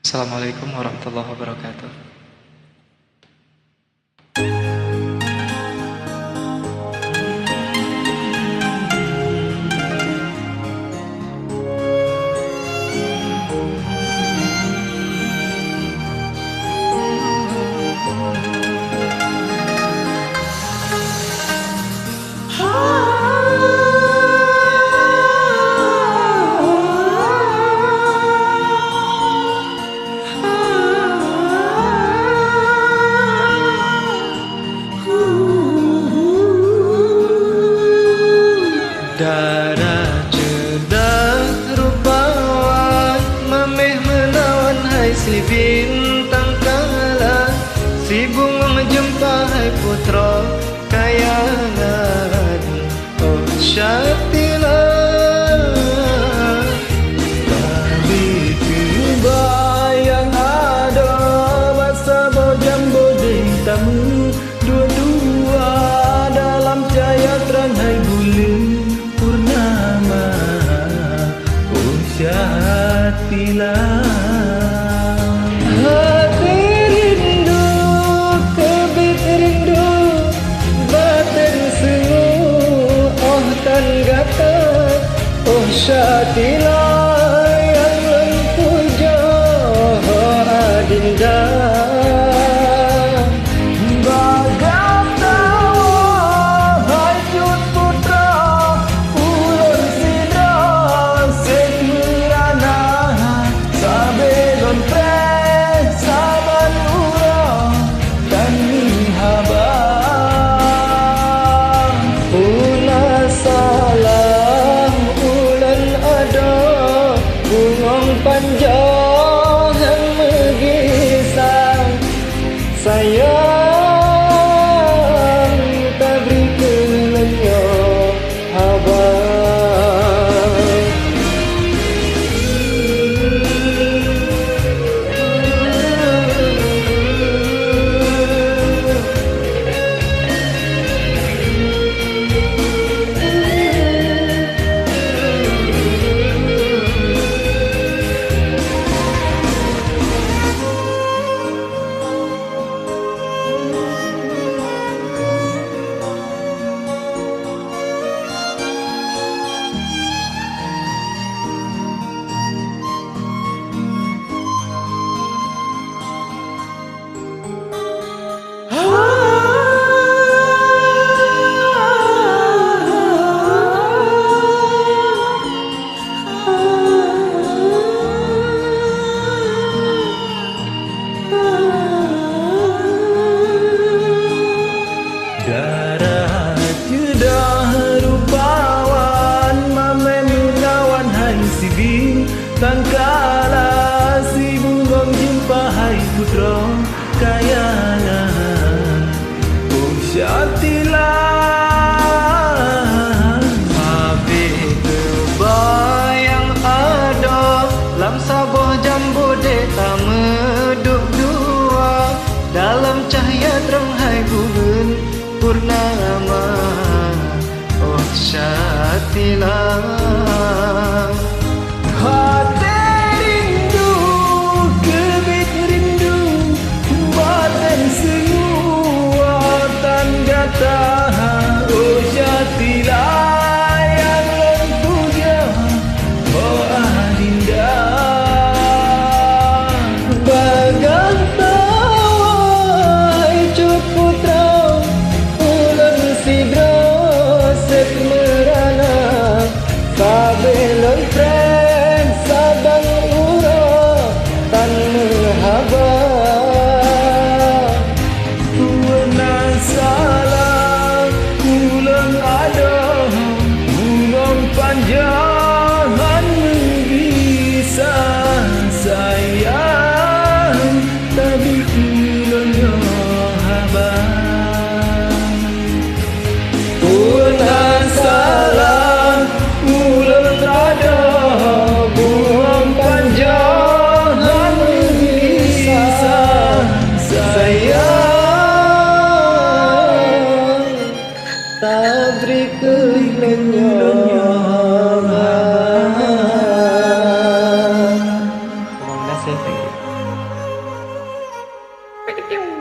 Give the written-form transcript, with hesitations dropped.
Assalamualaikum warahmatullahi wabarakatuh. Darah cedah rupawan memeh menawan hai si bintang kala, si bunga menjumpa hai putra kayangan. Oh Syatila, Tadi kebayang ada masa bojam bodeng tamu dua-dua dalam cahaya terang hai bulan purnama. Oh Syatila, hati rindu, kebit rindu, batin sungu, oh tan gata. Oh Syatila yang lempuh jauh adinda, bagat tawa hajut putra ulun sidra sekirana sabelon pres saban ura dan haba. ulah salah ulan ada, bungong panjang yang megisang. Sayang tak beri kelenya abang. Darah cedah rupawan mame menawan hai si bintang kala, si bungong jumpa hai putra kayangan. Oh Syatila, Habis kebayang ada lam sabuh jambu deta meduk dua dalam cahaya terang hai bulan purnama. Oh Syatila, hati rindu, kebit rindu, batin semua tan gata. Oh Syatila yang lempuh jauh, oh adinda, bagang tawa icut putra ulun sidra sek merana, sabelon pren sabang ura tan haba. Tuana salah ulang ada bungong panjangan bisa sayang tapi ulangnya haba. Tuana salah ulang ada bungong panjangan bisa Sayang tak beri kelenya abang. Terima kasih. Pew.